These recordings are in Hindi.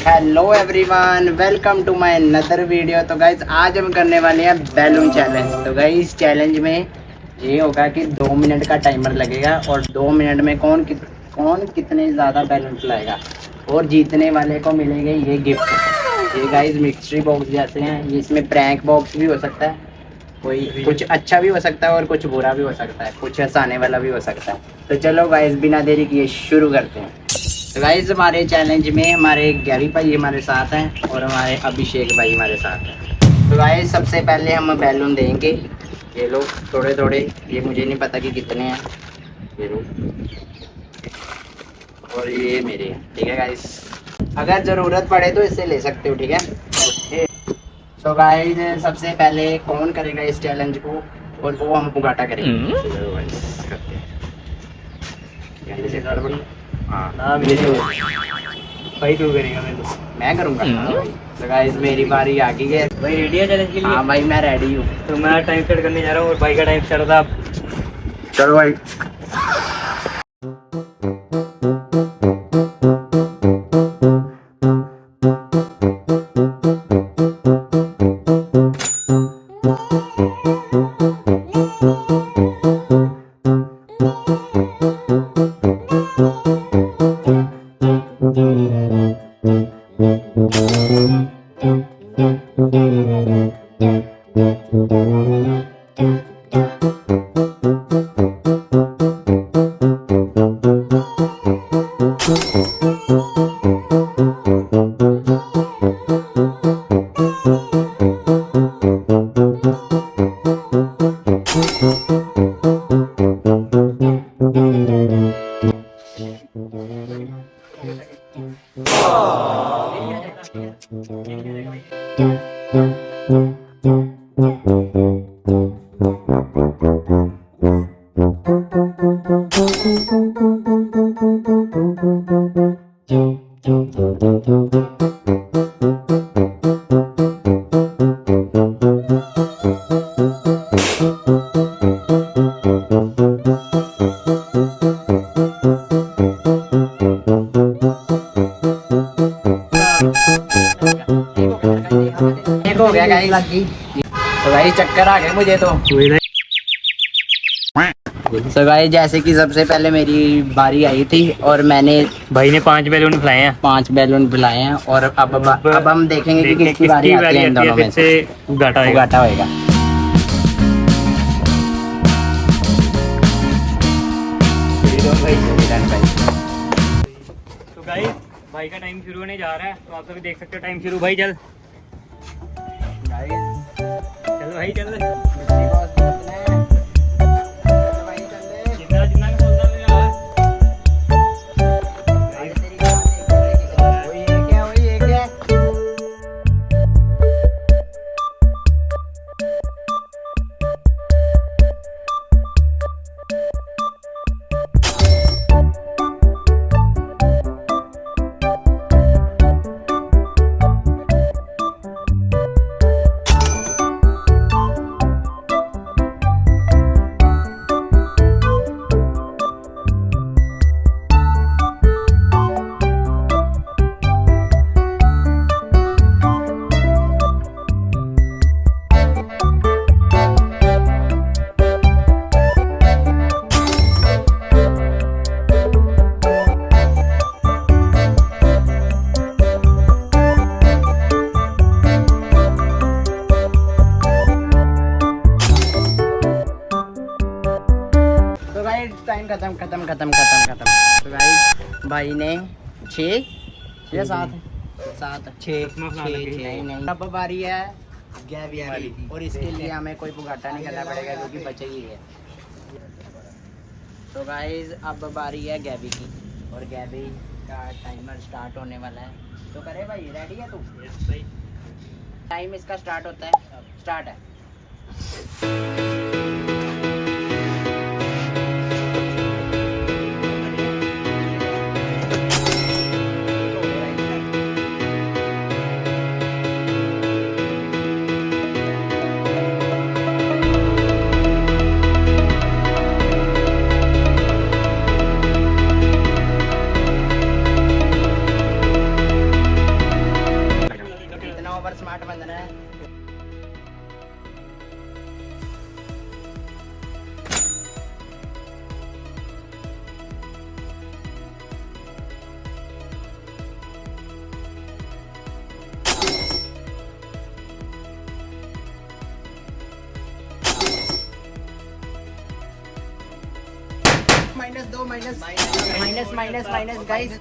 Hello everyone, welcome to my another video. तो गाइज आज हम करने वाले हैं बैलून चैलेंज। तो गाइज इस चैलेंज में ये होगा कि 2 मिनट का टाइमर लगेगा और 2 मिनट में कौन कितने ज़्यादा बैलून फुलाएगा और जीतने वाले को मिलेंगे ये गिफ्ट। ये गाइज मिक्सरी बॉक्स जैसे हैं, ये इसमें प्रैंक बॉक्स भी हो सकता है, कोई कुछ अच्छा भी हो सकता है और कुछ बुरा भी हो सकता है, कुछ हंसाने वाला भी हो सकता है। तो चलो गाइज बिना देरी किए शुरू करते हैं। तो गाइज हमारे चैलेंज में हमारे गैरी भाई हमारे साथ हैं और हमारे अभिषेक भाई हमारे साथ हैं। तो गाइज सबसे पहले हम बैलून देंगे, ये लो थोड़े थोड़े, ये मुझे नहीं पता कि कितने हैं, ये लो और ये मेरे हैं, ठीक है गाइज। अगर ज़रूरत पड़े तो इससे ले सकते हो, ठीक है। तो गाइज सबसे पहले कौन करेगा इस चैलेंज को और वो हम पुगाटा करेंगे। हाँ भाई तू करेगा, मैं करूँगा। तो गाइस मेरी बारी आ गई है। भाई रेडी है चैलेंज के लिए? हाँ भाई मैं रेडी हूँ। तो मैं टाइम सेट करने जा रहा हूँ और भाई का टाइम स्टार्ट होता है। चलो भाई। हो गया गाइस लगी। तो भाई चक्कर आ गए मुझे तो गाइस जैसे कि सबसे पहले मेरी बारी आई थी और मैंने भाई ने 5 बैलून फुलाए हैं। 5 बैलून फुलाए हैं और अब हम देखेंगे कि किसकी बारी आती है इन दोनों में से। घाटा होएगा। तो गाइस भाई का टाइम शुरू होने जा रहा है, तो आप सभी देख सकते हो। टाइम शुरू भाई, चल चल भाई चल। जितना जितना का बोलता मेरा टाइम खत्म। तो गाइस भाई ने 6 या 7 नहीं। अब बारी है गैबी की और इसके लिए हमें कोई पुगाटा नहीं करना पड़ेगा क्योंकि बचे ही है। तो गाइस अब बारी है गैबी की और गैबी का टाइमर स्टार्ट होने वाला है। तो करे भाई, रेडी है तू? टाइम इसका स्टार्ट होता है, स्टार्ट है। Minus minus minus minus guys.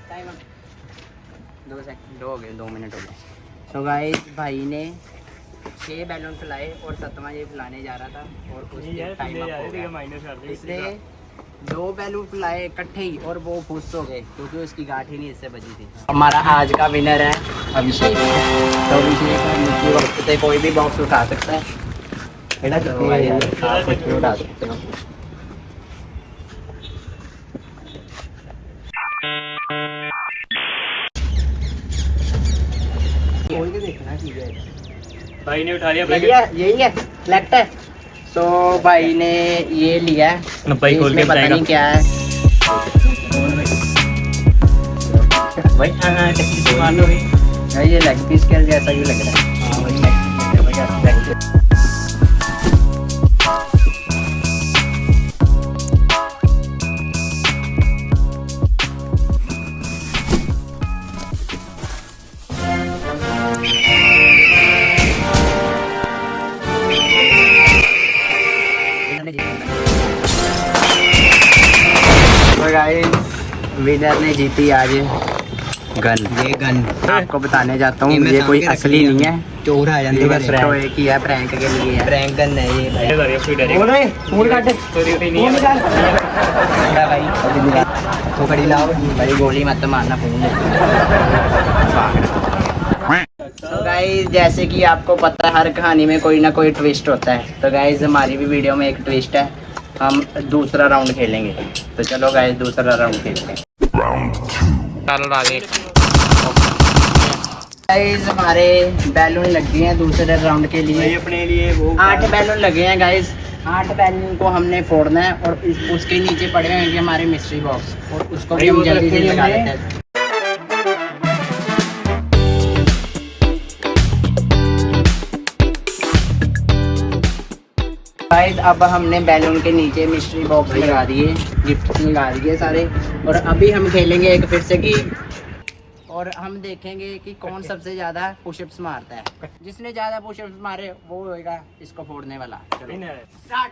Time up 2 second, 2 हो गए, 2 मिनट हो गए। तो गाइस भाई ने 6 बैलून फुलाए और 7वां ये फुलाने जा रहा था और उसके टाइम अप हो गया। इसने 2 बैलून फुलाए इकट्ठे ही और वो फुस हो गए क्योंकि उसकी गांठ ही नहीं इससे बची थी। हमारा आज का विनर है अभिषेक। तो अभिषेक निकी वक्त से कोई भी बॉक्स उठा सकता है। बेटा कितनी है यार, आप कुछ भी उठा सकते हो। खोल के देखना ठीक है। भाई ने उठा लिया यही है सेलेक्ट है। तो भाई ने ये लिया है, भाई खोल के पता नहीं क्या है भाई। टेक्निक मान लो भाई, ये लेग पीस के जैसा ही लग रहा है। हाँ भाई लेग विनर ने जीती आज गन। ये गन आपको बताने जाता हूँ, ये कोई असली नहीं है, चोर आ जाते हैं। तो एक ही है प्रैंक के लिए, प्रैंक गन है ये भाई। फोन काट भाई, तो कड़ी लाओ भाई, गोली मत मारना फोन। तो गाइस जैसे कि आपको पता है हर कहानी में कोई ना कोई ट्विस्ट होता है। तो गाइस हमारी भी वीडियो में एक ट्विस्ट है, हम दूसरा राउंड खेलेंगे। तो चलो गाइस दूसरा राउंड खेलते हैं। गाइस हमारे बैलून लग गए हैं दूसरे राउंड के लिए। अपने लिए वो 8 बैलून लगे हैं गाइस। 8 बैलून को हमने फोड़ना है और उसके नीचे पड़े होंगे हमारे मिस्ट्री बॉक्स और उसको भी हम जल्दी से लगा देते हैं। गाइस अब हमने बैलून के नीचे मिस्ट्री बॉक्स लगा दिए, गिफ्ट लगा दिए सारे। और अभी हम खेलेंगे एक फिर से गेम और हम देखेंगे कि कौन सबसे ज्यादा पुशअप्स मारता है। जिसने ज्यादा पुशअप्स मारे वो होएगा इसको फोड़ने वाला। चलो स्टार्ट।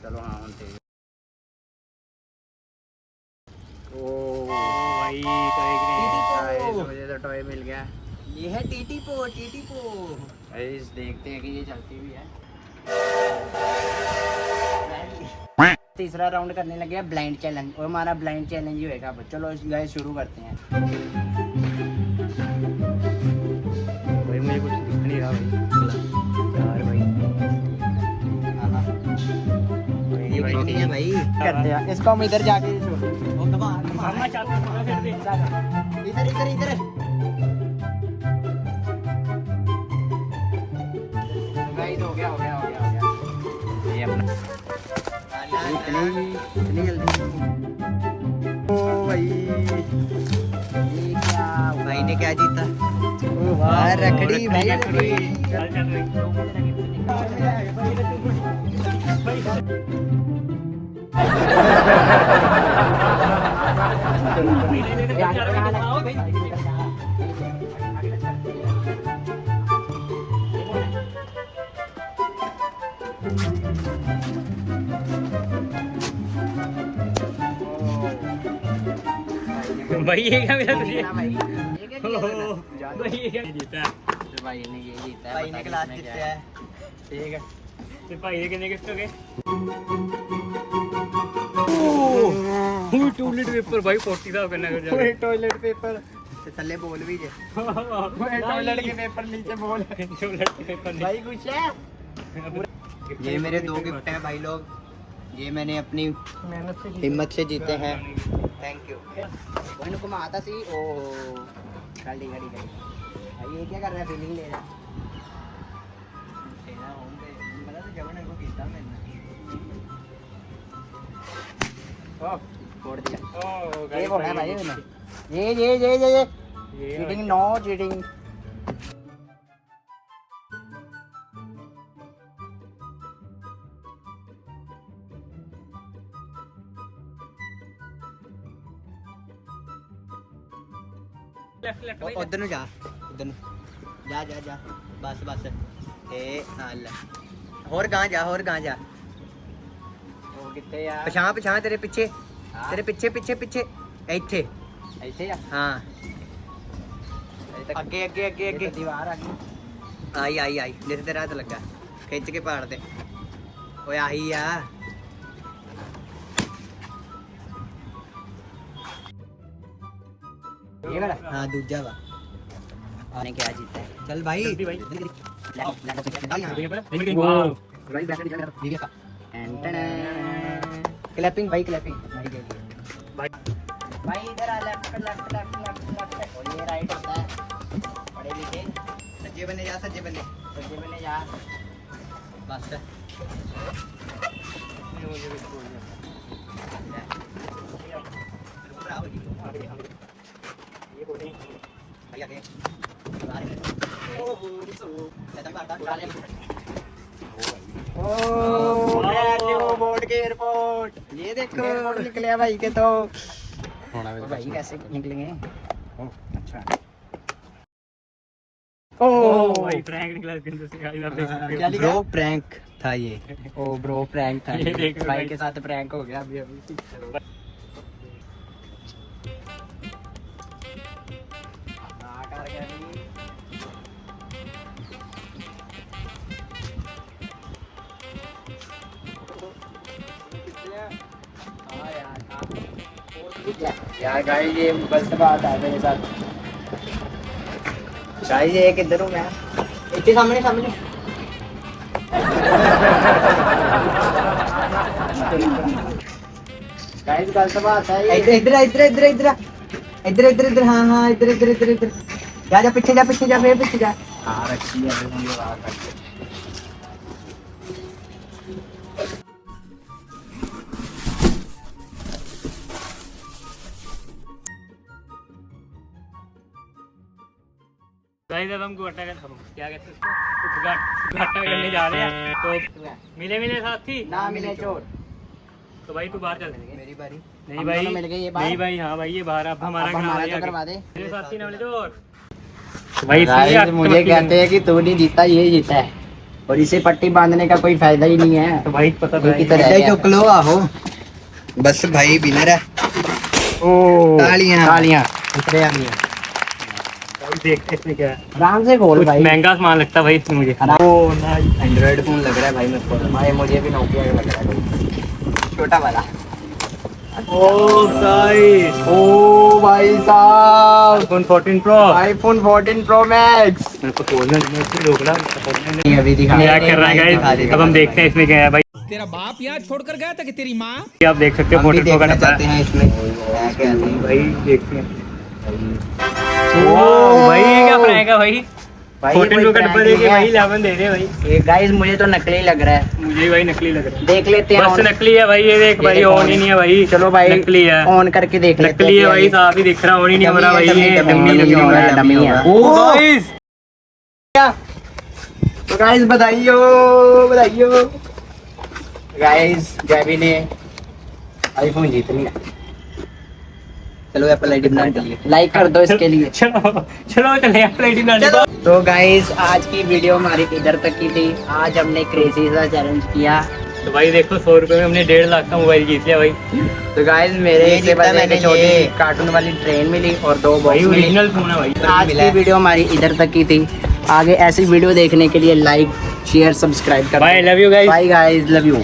चलो हाँ भाई मुझे तो टॉय मिल गया। ये है टीटी पो। देखते हैं कि ये चलती भी है। तीसरा राउंड करने लगे हैं ब्लाइंड चैलेंज और हमारा ब्लाइंड चैलेंज ही होगा। चलो गाइस शुरू करते हैं। भाई मुझे कुछ दिख नहीं रहा भाई यार भाई। ये नहीं है भाई, करते हैं इसको हम इधर जाके इधर गाइस हो गया ये अपना इतनी जल्दी। ओ भाई ये क्या भाई ने क्या जीता? वाह रखड़ी भाई, रखड़ी। भाई ये क्या मिला तुझे? भाई भाई ये क्या जीता है? भाई ने ये जीता है, भाई ने क्लास जीता है। ठीक है तो भाई ये कितने गिफ्ट हो गए? टॉयलेट पेपर भाई 40 का करना कर ओए टॉयलेट पेपर ते थल्ले बोल भी जे ओए टॉयलेट के पेपर नीचे बोल टॉयलेट पेपर नहीं भाई कुछ है ये मेरे 2 गिफ्ट हैं भाई लोग, ये मैंने अपनी हिम्मत से जीते हैं। Thank you. वो इनको आता सी ओ गाड़ी गाड़ी गाड़ी भाई ये क्या कर रहा है फीलिंग ले रहा तेरा होंगे मतलब तो जवन को कीता मैंने ओ छोड़ दिया ओ ये बोला भाई मैंने ये चीटिंग नो चीटिंग उधर जा, उधर जा जा जा बस बस ए नाल होर गां जा, होर गां जा। वो कितने यार पछां पछां तेरे पीछे, तेरे पीछे पीछे पीछे ਇੱਥੇ ऐसे या ਹਾਂ अरे तक ਅੱਗੇ ਅੱਗੇ ਅੱਗੇ ਅੱਗੇ दीवार आ गई ਆਈ ਆਈ ਆਈ ਜਿੱਥੇ ਤੇਰਾ ਹੱਥ ਲੱਗਾ ਖਿੱਚ ਕੇ ਪਾੜ ਦੇ ਓਏ ਆਹੀ ਆ ये वाला हाँ दूजा वा आने क्या जीता है चल भाई जल्दी भाई। क्लैपिंग भाई क्लैपिंग भाई भाई इधर आ left left left left left और ये राइट होता है पढ़े लिखे सज्जे बने जा सज्जे बने सज्जे बने जा बस ये बोल रही भाई आगे ओ ब्रांड न्यू बोर्ड के एयरपोर्ट ये देखो एयरपोर्ट निकले भाई के तो भाई कैसे निकलेंगे अच्छा ओ ओ भाई प्रैंक निकला इसके अंदर से गाइस आप देख सकते क्या हो लिखा? ब्रो प्रैंक था ये ओ ब्रो प्रैंक था ये देख लो भाई भाई। के साथ प्रैंक हो गया अभी अभी हाँ, कर गया अभी। हाँ यार गाइस ये गलत बात है मेरे साथ गाइस ये किधर हूँ मैं इतने सामने सामने गाइस गलत बात है ये इधर इधर इधर इधर इधर इधर इधर इधर हाँ हाँ इधर इधर इधर इधर जा जा पीछे जा फिर पीछे जा हाँ रखी है अभी मुझे बात करके गाइस अब हम घाटा क्या कहते हैं उसको घाटा करने जा रहे हैं तो मिले मिले साथी ना मिले चोर तो भाई तू बाहर चल मेरी बारी नहीं हम भाई दोनों मिल गए ये बाहर? नहीं भाई हाँ भाई ये बाहर अब हमारा अब हमारा काम तो करवा दे मेरे साथी ना मिले तो और भाई गाइस मुझे कहते हैं कि तू नहीं जीता ये जीता है और इसे पट्टी बांधने का कोई फायदा ही नहीं है तो भाई पता ये किधर इधर है चुक लो आहो बस भाई विनर है ओ तालियां तालियां उतरे आ गई देखते इसमें क्या है आराम से बोल कुछ भाई महंगा सामान लगता है भाई इसमें मुझे ओ नाइस एंड्रॉइड फोन लग रहा है भाई मेरे को भाई मुझे भी नोकिया का लग रहा है छोटा वाला ओ गाइस ओ भाई साहब iPhone 14 pro iPhone 14 pro max मेरे को खोलना नहीं है रोक रहा अभी दिखा क्या कर रहा है गाइस अब हम देखते हैं इसमें क्या है भाई तेरा बाप यहाँ छोड़कर गया था कि तेरी माँ आप देख सकते हो हम भी 14 प्रो का देखना डब्बा चाहते है हैं इसमें है क्या नहीं भाई देखते हैं ओ भाई क्या प्रैंक है भाई 14 प्रो का डब्बा देके भाई 11 दे रहे भाई ये गाइस मुझे तो नकली लग रहा है मुझे भी भाई नकली लग रहा है देख लेते हैं बस नकली है भाई ये देख भाई ऑन ही नहीं है भाई चलो भाई नकली है ऑन करके देख लेते नकली है भाई साफ ही दिख रहा ऑन ही नहीं हो रहा भाई ये डमी डमी हो रहा है, डमी डमी है। ओ गाइस तो गाइस बधाइयो बधाइयो गाइस जैबी ने आईफोन जीत लिया चलो एप्पल आईडी बना के लिए लाइक कर दो इसके लिए चलो चलो चले प्लेट बना तो गाइस आज की वीडियो हमारी इधर तक की थी आज हमने क्रेजी सा चैलेंज किया तो भाई देखो 100 रुपए में हमने 1.5 लाख का मोबाइल जीत लिया भाई तो गाइस मेरे ये से जीता बस मैंने एक छोटी ये। सी कार्टून वाली ट्रेन मिली और 2 भाई बॉक्स मिली ओरिजिनल फोन है भाई आज की वीडियो हमारी इधर तक की थी आगे ऐसी वीडियो देखने के लिए लाइक शेयर सब्सक्राइब कर bye love you guys bye guys love you